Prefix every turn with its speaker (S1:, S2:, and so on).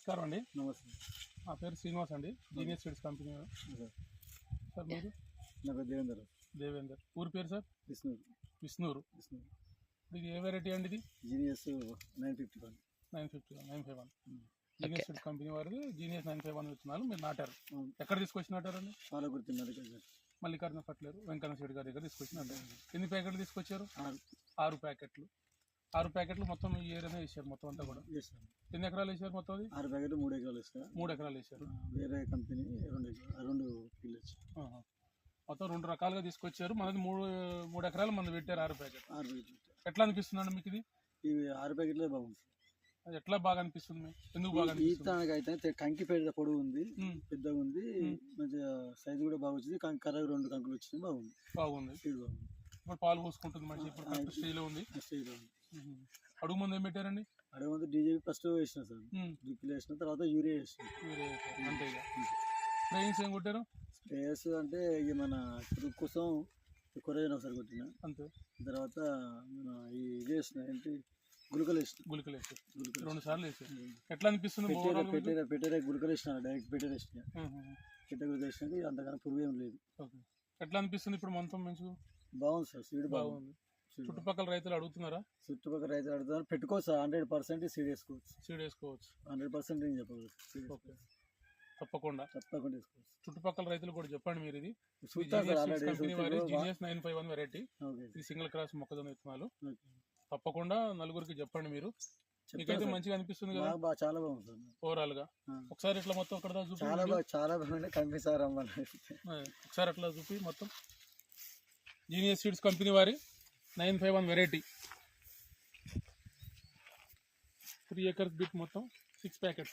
S1: నమస్కారం అండి.
S2: నమస్తే
S1: నా పేరు శ్రీనివాస్ అండి, జీనియస్ సీడ్స్ కంపెనీ సార్. మీరు?
S2: నా పేరు దేవేందర్.
S1: దేవేందర్. ఊరి పేరు సార్? విష్ణూరు. ఇది ఏ వెరైటీ అండి? ఇది
S2: జీనియస్ 951.
S1: 951 జీనియస్ సీడ్స్ కంపెనీ వారిది. జీనియస్ 951 విత్తనాలు మీరు నాటారు. ఎక్కడ తీసుకొచ్చి నాటారండి? మల్లికార్జున ఫర్టిలైజర్ వెంకన్న శెట్టి గారి దగ్గర తీసుకొచ్చి నాటారు. ఎన్ని ప్యాకెట్లు తీసుకొచ్చారు? 6 ప్యాకెట్లు. 6 ప్యాకెట్లు మొత్తం ఈ ఏరియానే వేసారు. మొత్తం అంతా కూడా ఎన్ని ఎకరాలు వేసారు? మొత్తం అది
S2: 6 ప్యాకెట్లు 3 ఎకరాలు వేస్తారు.
S1: 3 ఎకరాలు వేసారు.
S2: వేరే కంపెనీ 2 కిలో
S1: మొత్తం 2 రకాలుగా తీసుకొచ్చారు. మనది 3 ఎకరాలు మంది పెట్టారు. 6 ప్యాకెట్లు. ఎట్లా అనిపిస్తుందండి మీకు ఇది?
S2: ఇవి 6 ప్యాకెట్లే బాగుంది.
S1: అది ఎట్లా బాగా అనిపిస్తుంది? ఎందుకు బాగా
S2: అనిపిస్తుంది? అయితే కంకి పెద్ద పొడవు ఉంది, పెద్దగా ఉంది, మంచిగా సైజు కూడా బాగా వచ్చింది. కర్ర 2 కంకులు వచ్చింది. బాగుంది. సీడ్ బాగుంది.
S1: ఇప్పుడు పాలు పోసుకుంటుంది మంచి. ఇప్పుడు స్టేలో ఉంది. అడుగు ముందు ఏం పెట్టారండి?
S2: అడుగు ముందు డీజేపీ ఫస్ట్ వేసిన సార్. డ్రిప్లు వేసిన తర్వాత యూరియా వేసిన.
S1: అంతే. స్ప్రేయింగ్స్ ఏం కొట్టారు?
S2: స్ప్రేయర్స్ అంటే ఇక మన పురుగు కోసం కొరజన ఒకసారి కొట్టిన.
S1: అంతే.
S2: తర్వాత మన ఇది వేసిన ఏంటి గుళికలు వేసిన.
S1: 2 సార్లు వేసారు. ఎట్లా అనిపిస్తుంది?
S2: పెట్టే గుళికలు వేసిన. డైరెక్ట్ పెట్టే వేసిన. పెట్టే గుళిక వేసినాక అంతకన్నా పురుగు ఏం లేదు.
S1: ఎట్లా అనిపిస్తుంది ఇప్పుడు? మొత్తం మంచి
S2: బాగుంది సార్. సీడ్ బాగుంది.
S1: చుట్టుపక్కల రైతులు అడుగుతున్నారా?
S2: చుట్టుపక్కల రైతులు అడుగుతున్నారు. పెట్టుకోవచ్చు 100% సీడ్ వేసుకోవచ్చు. 100% నేను చెప్పవచ్చు.
S1: తప్పకుండా
S2: వేసుకోవచ్చు.
S1: చుట్టుపక్కల రైతులు కూడా చెప్పండి. మీరు ఇది జీనియస్ 951 వెరైటీ. ఇది సింగిల్ క్రాస్ మొక్కజొన్న విత్తనాలు. తప్పకుండా నలుగురికి చెప్పండి. మీరు మీకైతే మంచిగా అనిపిస్తుంది కదా?
S2: చాలా బాగుంది సార్.
S1: ఓవరాల్ గా ఒకసారి ఇట్లా మొత్తం అక్కడ చూపి.
S2: చాలా బాగుంది.
S1: ఒకసారి అట్లా చూపి మొత్తం. జీనియస్ సీడ్స్ కంపెనీ వారి 951 వెరైటీ 3 acres బిట్ మొత్తం 6 ప్యాకెట్స్.